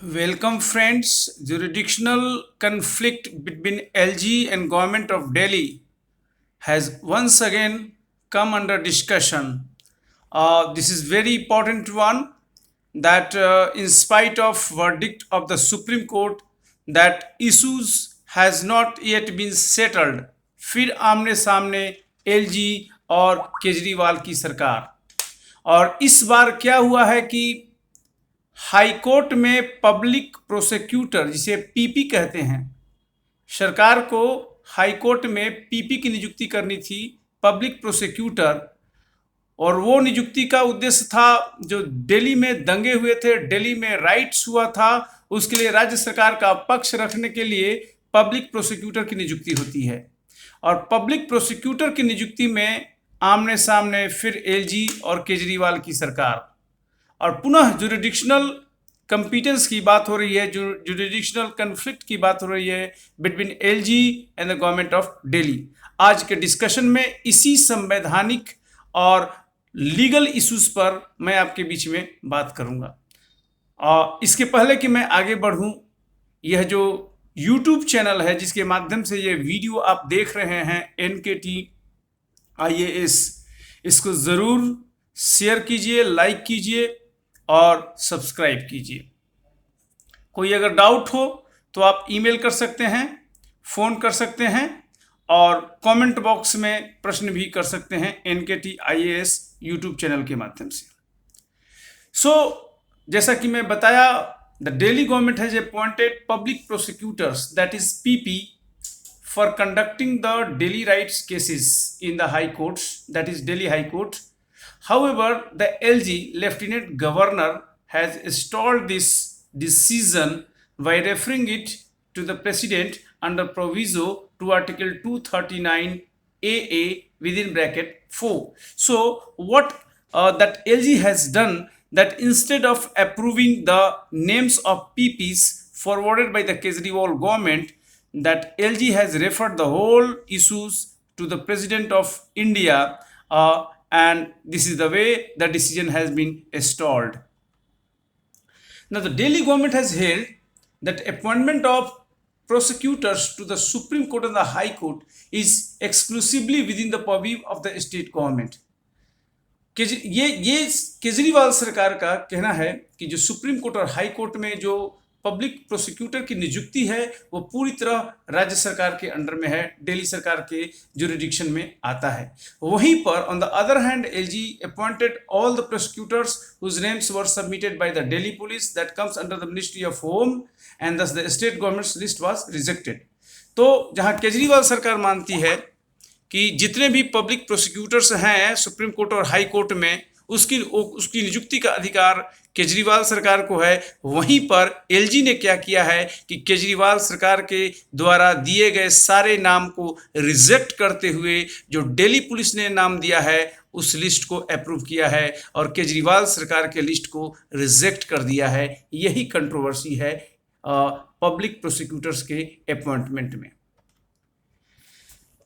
Welcome friends. Jurisdictional conflict between LG and government of Delhi has once again come under discussion. This is very important one that in spite of verdict of the Supreme Court that issues has not yet been settled. फिर आमने सामने LG और केजरीवाल की सरकार। और इस बार क्या हुआ है कि हाईकोर्ट में पब्लिक प्रोसिक्यूटर जिसे पीपी कहते हैं, सरकार को हाईकोर्ट में पीपी की नियुक्ति करनी थी, पब्लिक प्रोसिक्यूटर। और वो नियुक्ति का उद्देश्य था जो दिल्ली में दंगे हुए थे, दिल्ली में राइट्स हुआ था, उसके लिए राज्य सरकार का पक्ष रखने के लिए पब्लिक प्रोसिक्यूटर की नियुक्ति होती है। और पब्लिक प्रोसिक्यूटर की नियुक्ति में आमने सामने फिर एलजी और केजरीवाल की सरकार। और पुनः जुरिडिक्शनल कंपिटेंस की बात हो रही है, जुरिडिक्शनल कन्फ्लिक्ट की बात हो रही है between LG and the government of Delhi. आज के डिस्कशन में इसी संवैधानिक और लीगल इश्यूज पर मैं आपके बीच में बात करूंगा। और इसके पहले कि मैं आगे बढ़ूं, यह जो यूट्यूब चैनल है जिसके माध्यम से ये वीडियो आप देख रहे हैं, NKT IAS, इसको ज़रूर शेयर कीजिए, लाइक कीजिए और सब्सक्राइब कीजिए। कोई अगर डाउट हो तो आप ईमेल कर सकते हैं, फ़ोन कर सकते हैं और कमेंट बॉक्स में प्रश्न भी कर सकते हैं NKT IAS यूट्यूब चैनल के माध्यम से। जैसा कि मैं बताया, the Delhi government has appointed public prosecutors, that is PP, for conducting the Delhi rights cases in the High Courts, that is Delhi High Court. However, the LG Lieutenant Governor has stalled this decision by referring it to the President under proviso to Article 239 AA within bracket 4. So, what that LG has done, that instead of approving the names of PPs forwarded by the Kejriwal government, that LG has referred the whole issues to the President of India, and this is the way the decision has been stalled. Now, the Delhi government has held that appointment of prosecutors to the Supreme Court and the High Court is exclusively within the purview of the state government. ये केजरीवाल सरकार का कहना है कि जो supreme court और high court में जो पब्लिक प्रोसिक्यूटर की नियुक्ति है वो पूरी तरह राज्य सरकार के अंडर में है, दिल्ली सरकार के जुरिडिक्शन में आता है। वहीं पर on the other hand LG appointed all the prosecutors whose names were submitted by the Delhi police that comes under the ministry of home and this the state government's list was rejected. तो जहां केजरीवाल सरकार मानती है कि जितने भी public prosecutors हैं supreme court और हाई कोर्ट में, उसकी नियुक्ति का अधिकार केजरीवाल सरकार को है, वहीं पर एलजी ने क्या किया है कि केजरीवाल सरकार के द्वारा दिए गए सारे नाम को रिजेक्ट करते हुए जो दिल्ली पुलिस ने नाम दिया है उस लिस्ट को अप्रूव किया है और केजरीवाल सरकार के लिस्ट को रिजेक्ट कर दिया है। यही कंट्रोवर्सी है पब्लिक प्रोसिक्यूटर्स के अपॉइंटमेंट में।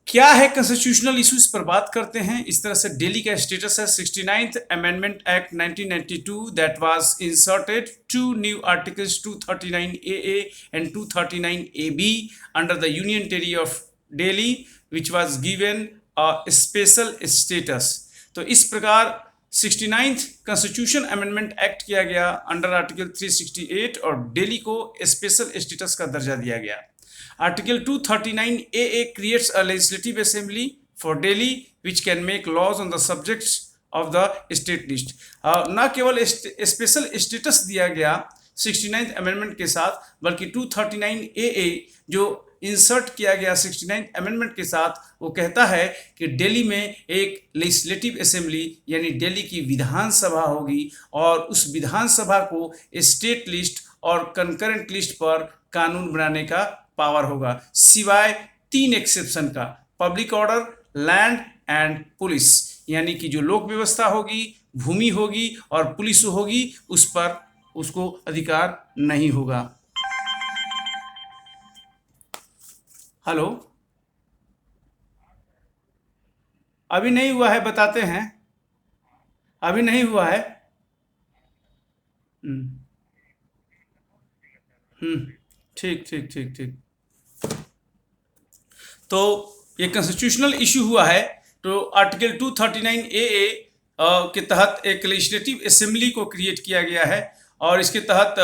क्या है कॉन्स्टिट्यूशनल इश्यूज पर बात करते हैं। इस तरह से दिल्ली का स्टेटस है 69th amendment act 1992 that was inserted 2 new articles 239 AA and 239 AB under the union territory of Delhi which was given a special status. तो इस प्रकार 69th कॉन्स्टिट्यूशन अमेंडमेंट एक्ट किया गया अंडर आर्टिकल 368 और दिल्ली को स्पेशल स्टेटस का दर्जा दिया गया। Article 239 AA creates a legislative assembly for Delhi which can make laws on the subjects of the state list. न केवल स्पेशल स्टेटस दिया गया 69th अमेंडमेंट के साथ, बल्कि 239 AA जो इंसर्ट किया गया 69th अमेंडमेंट के साथ, वो कहता है कि दिल्ली में एक लेजिस्लेटिव असेंबली यानी दिल्ली की विधानसभा होगी और उस विधानसभा को स्टेट लिस्ट और कंकरेंट लिस्ट पर कानून बनाने का पावर होगा, सिवाय 3 एक्सेप्शन का, public order, land and police, यानी कि जो लोक व्यवस्था होगी, भूमि होगी और पुलिस होगी, उस पर उसको अधिकार नहीं होगा। हेलो, अभी नहीं हुआ है, बताते हैं, अभी नहीं हुआ है। हम्म, ठीक ठीक ठीक ठीक। तो ये कॉन्स्टिट्यूशनल इशू हुआ है, तो आर्टिकल 239 ए के तहत एक लेजिस्लेटिव असेंबली को क्रिएट किया गया है और इसके तहत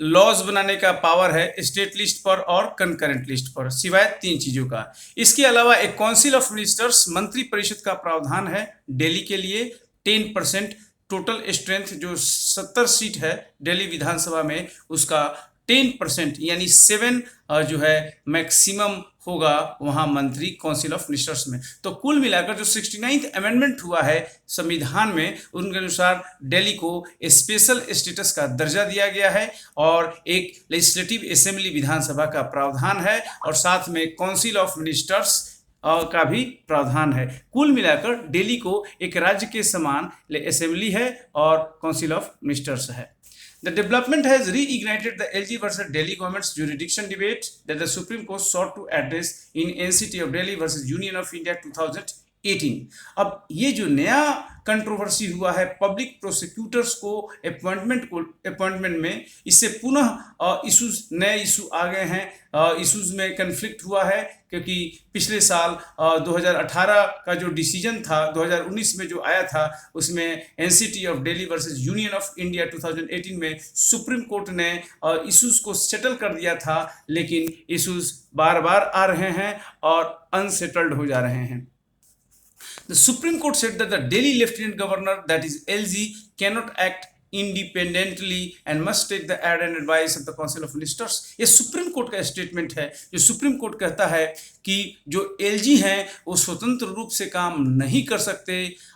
लॉज बनाने का पावर है स्टेट लिस्ट पर और कंकरेंट लिस्ट पर, सिवाय 3 चीज़ों का। इसके अलावा एक काउंसिल ऑफ मिनिस्टर्स मंत्री परिषद का प्रावधान है दिल्ली के लिए। 10% टोटल स्ट्रेंथ जो 70 सीट है दिल्ली विधानसभा में, उसका 10% यानी 7 जो है मैक्सिमम होगा वहाँ मंत्री काउंसिल ऑफ मिनिस्टर्स में। तो कुल मिलाकर जो 69th अमेंडमेंट हुआ है संविधान में, उनके अनुसार दिल्ली को स्पेशल स्टेटस का दर्जा दिया गया है और एक लेजिस्लेटिव असेंबली विधानसभा का प्रावधान है और साथ में काउंसिल ऑफ मिनिस्टर्स का भी प्रावधान है। कुल मिलाकर दिल्ली को एक राज्य के समान असेंबली है और काउंसिल ऑफ मिनिस्टर्स है। The development has reignited the LG versus Delhi government's jurisdiction debate that the Supreme Court sought to address in NCT of Delhi versus Union of India 2018। अब ये जो नया कंट्रोवर्सी हुआ है public prosecutors को appointment में, इससे पुनः इश्यूज नए इशू आ गए हैं। इश्यूज में कन्फ्लिक्ट हुआ है क्योंकि पिछले साल 2018 का जो डिसीजन था 2019 में जो आया था, उसमें NCT of Delhi versus union of India 2018 में सुप्रीम कोर्ट ने इश्यूज को सेटल कर दिया था, लेकिन इश्यूज बार बार आ रहे हैं और अनसेटल्ड हो जा रहे हैं। The Supreme Court said that the Delhi Lieutenant Governor, that is LG, cannot act independently and must take the aid and advice of the Council of Ministers। ये सुप्रीम कोर्ट का statement है। जो supreme court कहता है कि जो LG हैं वो स्वतंत्र रूप से काम नहीं कर सकते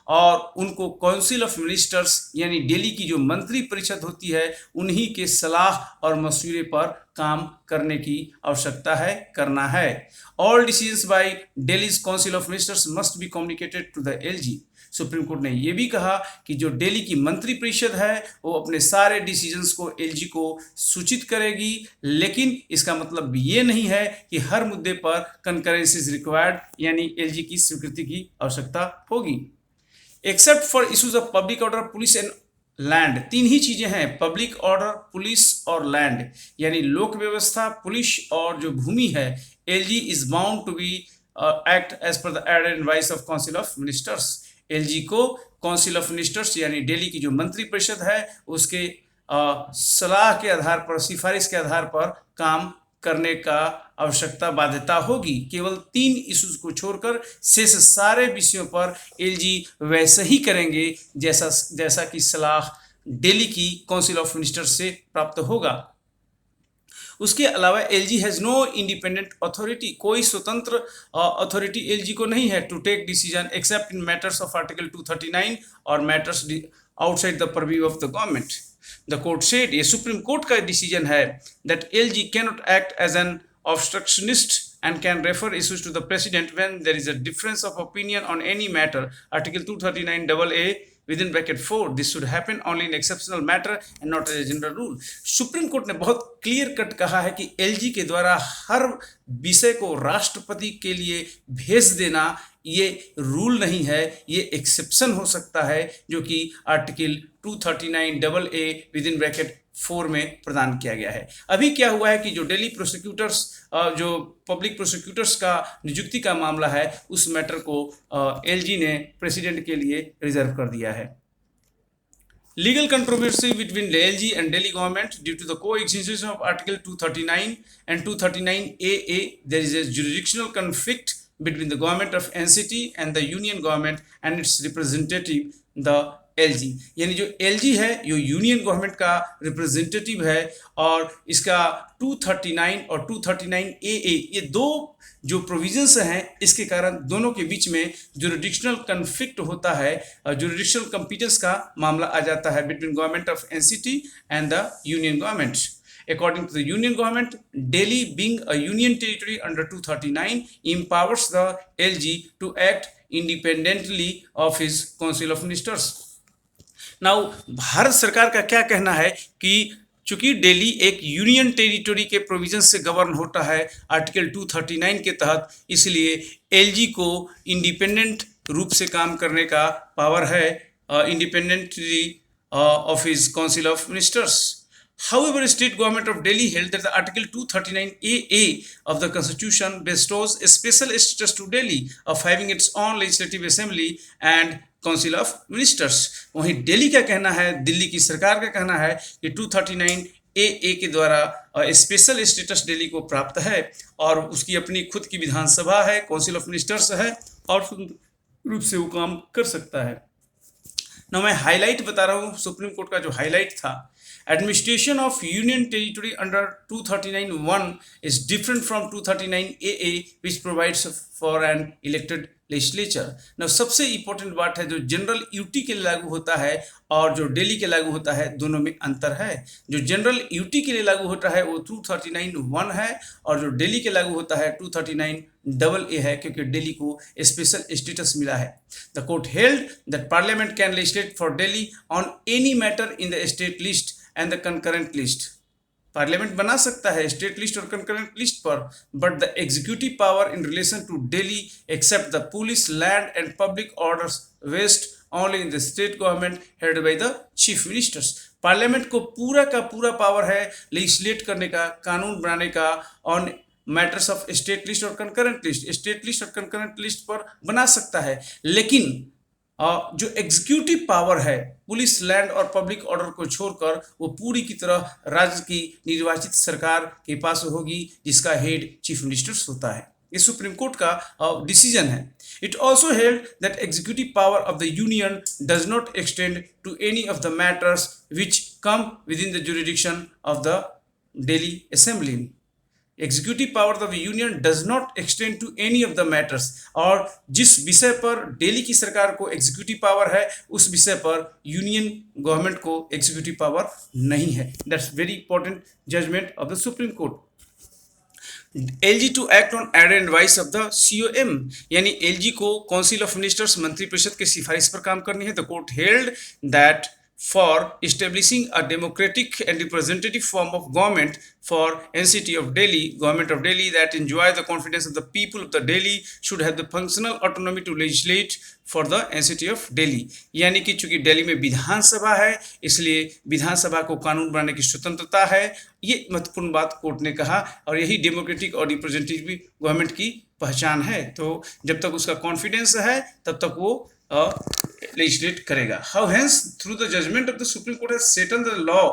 और उनको काउंसिल ऑफ मिनिस्टर्स यानी दिल्ली की जो मंत्री परिषद होती है उन्हीं के सलाह और मशवरे पर काम करने की आवश्यकता है, करना है। All decisions by Delhi's council of ministers must be communicated to the LG. Supreme court ने यह भी कहा कि जो दिल्ली की मंत्री परिषद है वो अपने सारे डिसीजंस को एलजी को सूचित करेगी, लेकिन इसका मतलब ये नहीं है कि हर मुद्दे पर कंकरेंसी इज रिक्वायर्ड यानी एलजी की स्वीकृति की आवश्यकता होगी। Except for issues of public order, police and land, 3 ही चीजें हैं, पब्लिक ऑर्डर, पुलिस और लैंड, यानी लोक व्यवस्था, पुलिस और जो भूमि है, LG is bound to be act as per the aid and advice of council of ministers. LG को काउंसिल ऑफ मिनिस्टर्स यानी दिल्ली की जो मंत्री परिषद है उसके सलाह के आधार पर, सिफारिश के आधार पर काम करने का आवश्यकता, बाध्यता होगी। केवल 3 इश्यूज को छोड़कर शेष सारे विषयों पर एलजी वैसे ही करेंगे जैसा कि सलाह दिल्ली की काउंसिल ऑफ मिनिस्टर्स से प्राप्त होगा। उसके अलावा LG has no independent authority, कोई स्वतंत्र अथॉरिटी एलजी को नहीं है to take decision except in matters of article 239 और matters outside the purview of the government. The court said, ये सुप्रीम कोर्ट का डिसीजन है, that LG cannot act as an obstructionist and can refer issues to the president when there is a difference of opinion on any matter. Article 239 AA within bracket 4, this should happen only in exceptional matter and not as a general rule। Supreme court ने बहुत clear cut कहा है कि LG के द्वारा हर विषय को राष्ट्रपति के लिए भेज देना ये रूल नहीं है, ये एक्सेप्शन हो सकता है, जो कि आर्टिकल 239 AA विदिन ब्रैकेट 4 में प्रदान किया गया है। अभी क्या हुआ है कि जो दिल्ली प्रोसिक्यूटर्स, जो पब्लिक प्रोसिक्यूटर्स का नियुक्ति का मामला है, उस मैटर को एलजी ने प्रेसिडेंट के लिए रिजर्व कर दिया है। Legal controversy between LG and Delhi government due to the coexistence of Article 239 and 239 AA, there is a jurisdictional conflict between the government of NCT and the union government and its representative the LG। यानी जो LG है ये union government का representative है और इसका 239 और 239 AA ये 2 जो प्रोविजंस हैं, इसके कारण दोनों के बीच में जुरिडिक्शनल कन्फ्लिक्ट होता है, जुरिडिक्शनल कॉम्पिटेंस का मामला आ जाता है between government of NCT and the union government. According to the union government, Delhi being a union territory under 239 empowers the LG to act independently of his council of ministers। Now, Bharat सरकार का क्या कहना है कि चूंकि दिल्ली एक union territory के provision से गवर्न होता है आर्टिकल 239 के तहत, इसलिए एलजी को इंडिपेंडेंट रूप से काम करने का पावर है, independently of his council of ministers. However, state government of Delhi held that the Article 239AA of the Constitution bestows a special status to Delhi of having its own legislative assembly and council of ministers. वहीं दिल्ली का कहना है, दिल्ली की सरकार का कहना है कि 239AA के द्वारा स्पेशल स्टेटस दिल्ली को प्राप्त है और उसकी अपनी खुद की विधानसभा है, काउंसिल ऑफ मिनिस्टर्स है और रूप से वो काम कर सकता है। ना मैं हाईलाइट बता रहा हूँ, सुप्रीम कोर्ट का जो हाईलाइट था, administration of union territory under 239(1) is different from 239AA which provides for an elected legislature। now सबसे इंपॉर्टेंट बात है, जो जनरल यूटी के लिए लागू होता है और जो दिल्ली के लागू होता है, दोनों में अंतर है। जो जनरल यूटी के लिए लागू होता है वो 239(1) है और जो दिल्ली के लागू होता है 239AA है, क्योंकि दिल्ली को स्पेशल स्टेटस मिला है। The court held that parliament can legislate for Delhi on any matter in the state list and the concurrent list. Parliament बना सकता है स्टेट लिस्ट और कंकरेंट लिस्ट पर, but the executive power in relation to Delhi except the police, land and public orders vest only in the state government headed by the chief ministers. Parliament को पूरा का पूरा power है legislate करने का, कानून बनाने का on matters of state list और कंकरेंट लिस्ट। स्टेट लिस्ट और कंकरेंट लिस्ट पर बना सकता है, लेकिन जो एग्जीक्यूटिव पावर है पुलिस, लैंड और पब्लिक ऑर्डर को छोड़कर, वो पूरी की तरह राज्य की निर्वाचित सरकार के पास होगी, जिसका हेड चीफ मिनिस्टर्स होता है। ये सुप्रीम कोर्ट का डिसीजन है। It also held that executive power of the union does not extend to any of the matters which come within the jurisdiction of the Delhi assembly. Executive power of the union does not extend to any of the matters, और जिस विषय पर दिल्ली की सरकार को executive power है उस विषय पर यूनियन गवर्नमेंट को एग्जीक्यूटिव पावर नहीं है। That's very important judgment of the supreme court. LG to act on aid advice of the COM, यानी एलजी को काउंसिल ऑफ मिनिस्टर्स मंत्रिपरिषद की सिफारिश पर काम करनी है। The court held that for establishing a democratic and representative form of government for NCT of Delhi, government of Delhi that enjoy the confidence of the people of the Delhi should have the functional autonomy to legislate for the NCT of Delhi। यानी कि चूंकि दिल्ली में विधानसभा है, इसलिए विधानसभा को कानून बनाने की स्वतंत्रता है। ये महत्वपूर्ण बात कोर्ट ने कहा, और यही डेमोक्रेटिक और रिप्रेजेंटेटिव गवर्नमेंट की पहचान है। तो जब तक उसका कॉन्फिडेंस है तब तक वो legislate करेगा। How hence through the judgment of the Supreme Court has settled the law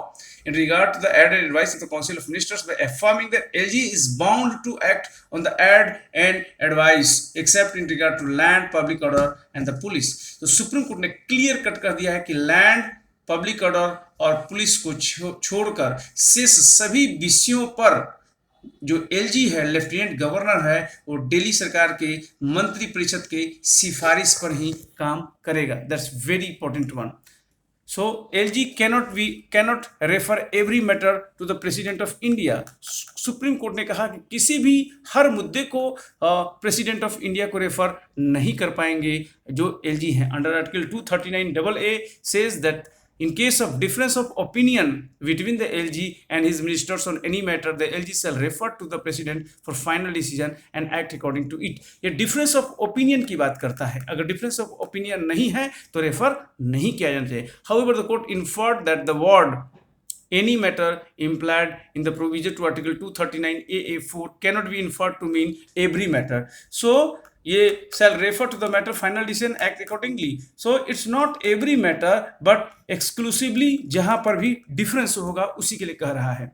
in regard to the added advice of the Council of Ministers by affirming that LG is bound to act on the add and advice except in regard to land, public order and the police। तो supreme court ने clear cut कर दिया है कि land, public order और police को छोड़कर शेष सभी विषयों पर जो एलजी है, लेफ्टिनेंट गवर्नर है, वो दिल्ली सरकार के मंत्री परिषद के सिफारिश पर ही काम करेगा। That's very important one. So LG cannot refer every matter to the president of India. Supreme court ने कहा कि किसी भी हर मुद्दे को प्रेसिडेंट ऑफ इंडिया को रेफर नहीं कर पाएंगे जो एलजी हैं। Under article 239AA says that in case of difference of opinion between the LG and his ministers on any matter, the LG shall refer to the president for final decision and act according to it। ये difference of opinion की बात करता है। अगर difference of opinion नहीं है तो refer नहीं किया जाना चाहिए। However, the court inferred that the word any matter implied in the provision to article 239AA(4) cannot be inferred to mean every matter। So ये shall refer to the matter final decision act accordingly। So it's not every matter but exclusively जहां पर भी difference होगा उसी के लिए कह रहा है।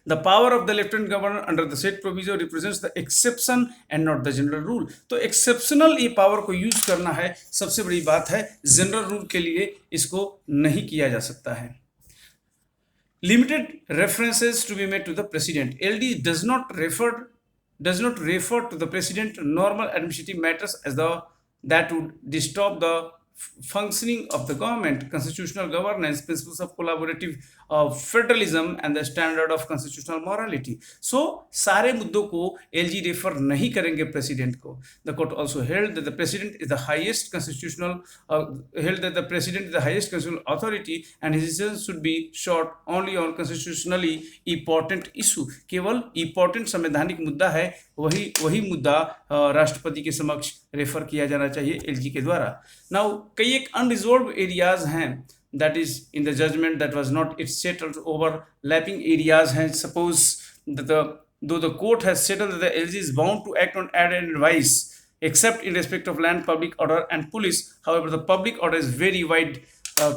The power of the lieutenant governor under the said proviso represents the exception and not the general rule। तो exceptional ये पावर को यूज करना है, सबसे बड़ी बात है। जनरल रूल के लिए इसको नहीं किया जा सकता है। Limited references to be made to the president। LD does not refer to the president normal administrative matters as that would disturb the functioning of the government, constitutional governance, principles of collaborative federalism and the standard of constitutional morality। So सारे मुद्दों को LG refer नहीं करेंगे president को। The court also held that the president is the highest constitutional authority and his decisions should be sought only on constitutionally important issue। केवल important संवैधानिक मुद्दा है, वही मुद्दा राष्ट्रपति के समक्ष रेफर किया जाना चाहिए LG के द्वारा। नाउ कई एक अनरिजॉल्व एरियाज हैं that is in the judgment that was not it's settled overlapping areas. Hence, suppose that though the court has settled that the LG is bound to act on ad and advice except in respect of land, public order and police. However, the public order is very wide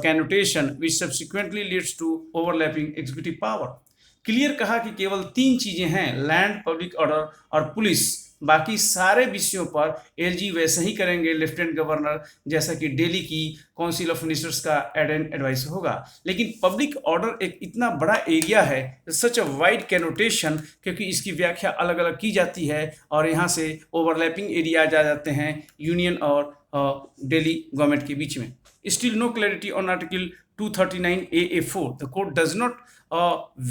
connotation which subsequently leads to overlapping executive power. Clear कहा कि केवल 3 चीजें हैं, land, public order और police. बाकी सारे विषयों पर एलजी वैसे ही करेंगे लेफ्टिनेंट गवर्नर जैसा कि दिल्ली की काउंसिल ऑफ मिनिस्टर्स का एड एंड एडवाइस होगा। लेकिन पब्लिक ऑर्डर एक इतना बड़ा एरिया है, सच अ वाइड कैनोटेशन, क्योंकि इसकी व्याख्या अलग अलग की जाती है और यहाँ से ओवरलैपिंग एरिया आ जाते हैं यूनियन और दिल्ली गवर्नमेंट के बीच में। Still no clarity on article 239 AA4. The court does not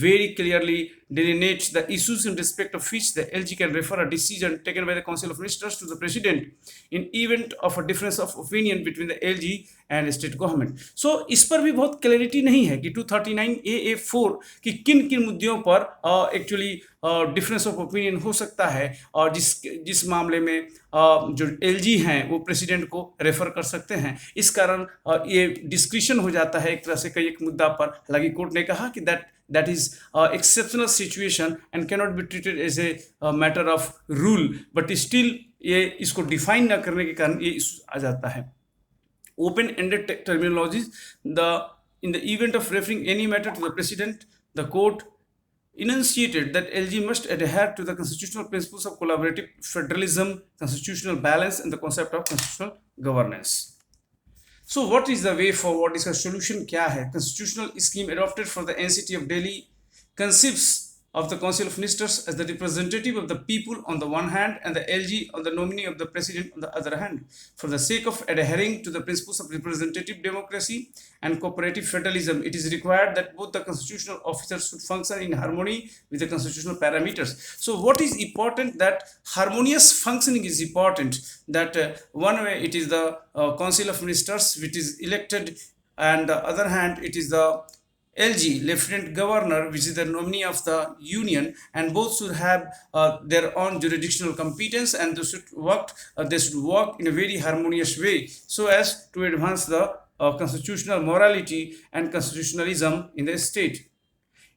very clearly delineate the issues in respect of which the LG can refer a decision taken by the Council of Ministers to the President in event of a difference of opinion between the LG and state government. So इस पर भी बहुत clarity नहीं है कि 239 AA4 कि किन किन मुद्दों पर एक्चुअली डिफरेंस ऑफ ओपिनियन हो सकता है और जिस मामले में जो एलजी हैं वो प्रेसिडेंट को रेफर कर सकते हैं। इस कारण ये डिस्क्रिशन हो जाता है एक तरह से कई एक मुद्दा पर। हालांकि कोर्ट ने कहा कि that is exceptional situation and cannot be treated as a matter of rule, but still ये इसको डिफाइन न करने के कारण ये इशू आ जाता है। Open ended terminology, in the event of referring any matter to the president, the court enunciated that LG must adhere to the constitutional principles of collaborative federalism, constitutional balance, and the concept of constitutional governance. So what is the way forward? इसका solution क्या है? Constitutional scheme adopted for the NCT of Delhi conceives of the Council of Ministers as the representative of the people on the one hand and the LG on the nominee of the president on the other hand. For the sake of adhering to the principles of representative democracy and cooperative federalism, it is required that both the constitutional officers should function in harmony with the constitutional parameters. So what is important? That harmonious functioning is important. That one way it is the Council of Ministers which is elected, and the other hand it is the LG, Lieutenant Governor, which is the nominee of the union, and both should have their own jurisdictional competence, and they should work in a very harmonious way so as to advance the constitutional morality and constitutionalism in the state.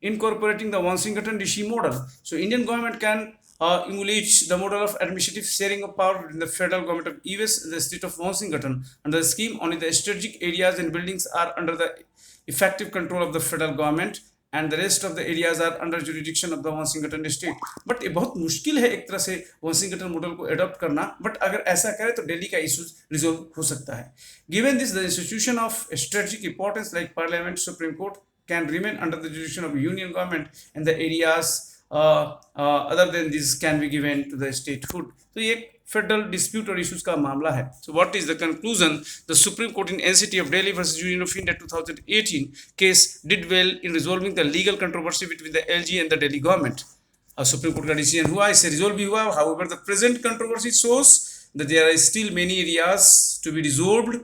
Incorporating the Washington DC model, so Indian government can emulate the model of administrative sharing of power in the federal government of US and the state of Washington. Under the scheme, only the strategic areas and buildings are under the effective control of the federal government and the rest of the areas are under jurisdiction of the Washington state. But ये बहुत मुश्किल है एक तरह से Washington model को adopt करना, but अगर ऐसा करें तो दिल्ली का इशू रिजोल्व हो सकता है। Given this, the institution of strategic importance like Parliament, Supreme Court can remain under the jurisdiction of union government, and the areas other than this can be given to the statehood. तो ये federal dispute और issues का मामला है। So what is the conclusion? The Supreme Court in NCT of Delhi versus Union of India 2018 case did well in resolving the legal controversy between the LG and the Delhi government. Supreme Court का decision हुआ, इससे resolve भी हुआ। However, the present controversy shows that there are still many areas to be resolved.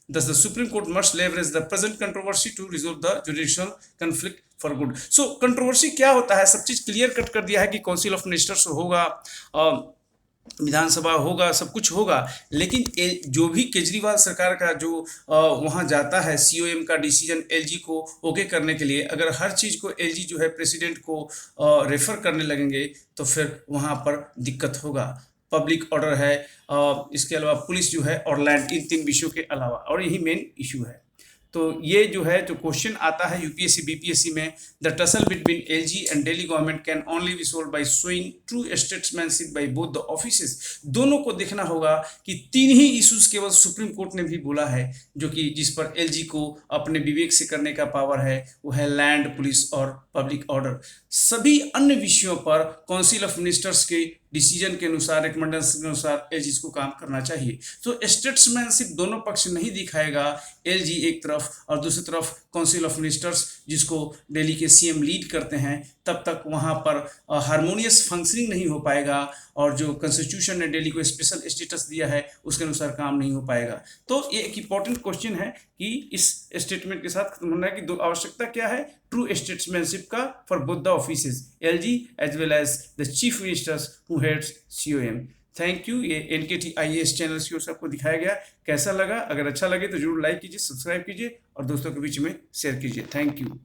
Thus, the Supreme Court must leverage the present controversy to resolve the jurisdictional conflict for good. So, controversy क्या होता है? सब चीज clear cut कर दिया है कि council of ministers होगा, विधानसभा होगा, सब कुछ होगा, लेकिन जो भी केजरीवाल सरकार का जो वहाँ जाता है COM का डिसीजन एलजी को ओके करने के लिए, अगर हर चीज़ को एलजी जो है प्रेसिडेंट को रेफर करने लगेंगे तो फिर वहाँ पर दिक्कत होगा। पब्लिक ऑर्डर है, इसके अलावा पुलिस जो है और लैंड, इन 3 विषयों के अलावा, और यही मेन इशू है। तो ये जो है जो क्वेश्चन आता है यूपीएससी बीपीएससी में, the tussle between LG and Delhi government can only be solve by showing true statesmanship by both the offices. दोनों को देखना होगा कि 3 ही इश्यूज केवल सुप्रीम कोर्ट ने भी बोला है जो कि जिस पर एलजी को अपने विवेक से करने का पावर है, वो है लैंड, पुलिस और पब्लिक ऑर्डर। सभी अन्य विषयों पर काउंसिल ऑफ मिनिस्टर्स के डिसीजन के अनुसार, रिकमेंडेशन के अनुसार एलजी को काम करना चाहिए। तो स्टेट्समैनशिप दोनों पक्ष नहीं दिखाएगा, एलजी एक तरफ और दूसरी तरफ काउंसिल ऑफ मिनिस्टर्स जिसको दिल्ली के सीएम लीड करते हैं, तब तक वहाँ पर हारमोनियस फंक्शनिंग नहीं हो पाएगा और जो कॉन्स्टिट्यूशन ने दिल्ली को स्पेशल स्टेटस दिया है उसके अनुसार काम नहीं हो पाएगा। तो ये एक इम्पॉर्टेंट क्वेश्चन है कि इस स्टेटमेंट के साथ खत्म होना है कि दो आवश्यकता क्या है, ट्रू स्टेट्समैनशिप का for both the offices LG as well as the chief ministers who heads COM। Thank you. ये NKT IAS चैनल की ओर से आपको दिखाया गया। कैसा लगा? अगर अच्छा लगे तो जरूर लाइक कीजिए, सब्सक्राइब कीजिए और दोस्तों के बीच में शेयर कीजिए। Thank you.